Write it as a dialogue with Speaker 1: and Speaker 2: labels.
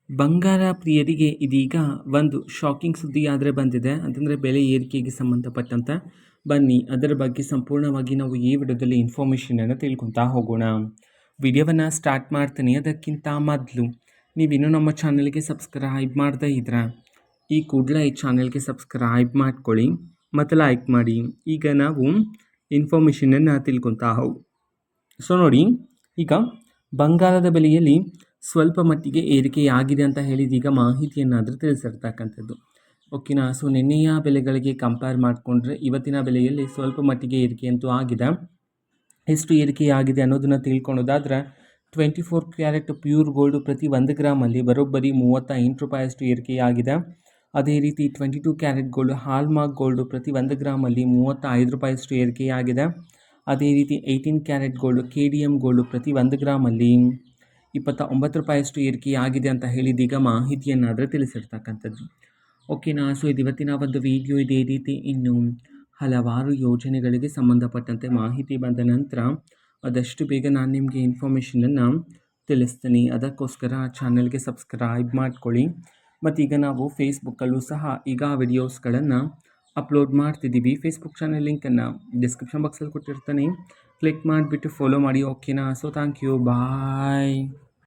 Speaker 1: ಬಂಗಾರ ಪ್ರಿಯರಿಗೆ ಇದೀಗ ಒಂದು ಶಾಕಿಂಗ್ ಸುದ್ದಿ ಆದರೆ ಬಂದಿದೆ. ಅಂತಂದರೆ ಬೆಲೆ ಏರಿಕೆಗೆ ಸಂಬಂಧಪಟ್ಟಂತೆ ಬನ್ನಿ ಅದರ ಬಗ್ಗೆ ಸಂಪೂರ್ಣವಾಗಿ ನಾವು ಈ ವಿಡಿಯೋದಲ್ಲಿ ಇನ್ಫಾರ್ಮೇಷನನ್ನು ತಿಳ್ಕೊತಾ ಹೋಗೋಣ. ವಿಡಿಯೋವನ್ನು ಸ್ಟಾರ್ಟ್ ಮಾಡ್ತೀನಿ. ಅದಕ್ಕಿಂತ ಮೊದಲು ನೀವಿನ್ನೂ ನಮ್ಮ ಚಾನಲ್ಗೆ ಸಬ್ಸ್ಕ್ರೈಬ್ ಮಾಡದೇ ಇದ್ರೆ ಈ ಕೂಡಲೇ ಈ ಚಾನಲ್ಗೆ ಸಬ್ಸ್ಕ್ರೈಬ್ ಮಾಡ್ಕೊಳ್ಳಿ ಮತ್ತು ಲೈಕ್ ಮಾಡಿ. ಈಗ ನಾವು ಇನ್ಫಾರ್ಮೇಷನನ್ನು ತಿಳ್ಕೊತಾ ಹೋಗಿ. ಸೊ ನೋಡಿ, ಈಗ ಬಂಗಾರದ ಬೆಲೆಯಲ್ಲಿ ಸ್ವಲ್ಪ ಮಟ್ಟಿಗೆ ಏರಿಕೆಯಾಗಿದೆ ಅಂತ ಹೇಳಿದೀಗ ಮಾಹಿತಿಯನ್ನಾದರೂ ತಿಳಿಸಿರ್ತಕ್ಕಂಥದ್ದು. ಓಕೆನಾ. ಸೊ ನಿನ್ನೆಯ ಬೆಲೆಗಳಿಗೆ ಕಂಪೇರ್ ಮಾಡಿಕೊಂಡ್ರೆ ಇವತ್ತಿನ ಬೆಲೆಯಲ್ಲಿ ಸ್ವಲ್ಪ ಮಟ್ಟಿಗೆ ಏರಿಕೆಯಂತೂ ಆಗಿದೆ. ಎಷ್ಟು ಏರಿಕೆಯಾಗಿದೆ ಅನ್ನೋದನ್ನು ತಿಳ್ಕೊಳೋದಾದರೆ 24 ಕ್ಯಾರೆಟ್ ಪ್ಯೂರ್ ಗೋಲ್ಡು ಪ್ರತಿ 1 ಗ್ರಾಮಲ್ಲಿ ಬರೋಬ್ಬರಿ 38 ರೂಪಾಯಿಯಷ್ಟು ಏರಿಕೆಯಾಗಿದೆ. ಅದೇ ರೀತಿ 22 ಕ್ಯಾರೆಟ್ ಗೋಲ್ಡು ಹಾಲ್ಮಾರ್ಕ್ ಗೋಲ್ಡು ಪ್ರತಿ 1 ಗ್ರಾಮಲ್ಲಿ 35 ರೂಪಾಯಿಯಷ್ಟು ಏರಿಕೆಯಾಗಿದೆ. ಅದೇ ರೀತಿ 18 ಕ್ಯಾರೆಟ್ ಗೋಲ್ಡು KDM ಗೋಲ್ಡು ಪ್ರತಿ 1 ಗ್ರಾಮಲ್ಲಿ 29 ರೂಪಾಯಿಯಷ್ಟು ಏರಿಕೆಯಾಗಿದೆ ಅಂತ ಹೇಳಿದೀಗ ಮಾಹಿತಿಯನ್ನಾದರೆ ತಿಳಿಸಿರ್ತಕ್ಕಂಥದ್ದು. ಓಕೆನಾ. ಸೊ ಇದು ಇವತ್ತಿನ ಒಂದು ವಿಡಿಯೋ. ಇದೇ ರೀತಿ ಇನ್ನು ಹಲವಾರು ಯೋಜನೆಗಳಿಗೆ ಸಂಬಂಧಪಟ್ಟಂತೆ ಮಾಹಿತಿ ಬಂದ ನಂತರ ಆದಷ್ಟು ಬೇಗ ನಾನು ನಿಮಗೆ ಇನ್ಫಾರ್ಮೇಷನನ್ನು ತಿಳಿಸ್ತೀನಿ. ಅದಕ್ಕೋಸ್ಕರ ಚಾನಲ್ಗೆ ಸಬ್ಸ್ಕ್ರೈಬ್ ಮಾಡ್ಕೊಳ್ಳಿ. ಮತ್ತೀಗ ನಾವು ಫೇಸ್ಬುಕ್ಕಲ್ಲೂ ಸಹ ಈಗ ವಿಡಿಯೋಸ್ಗಳನ್ನು ಅಪ್ಲೋಡ್ ಮಾಡ್ತಿದ್ದೀವಿ. ಫೇಸ್ಬುಕ್ ಚಾನಲ್ ಲಿಂಕನ್ನು ಡಿಸ್ಕ್ರಿಪ್ಷನ್ ಬಾಕ್ಸಲ್ಲಿ ಕೊಟ್ಟಿರ್ತಾನೆ, ಕ್ಲಿಕ್ ಮಾಡಿಬಿಟ್ಟು ಫಾಲೋ ಮಾಡಿ. ಓಕೆನಾ. So thank you, bye.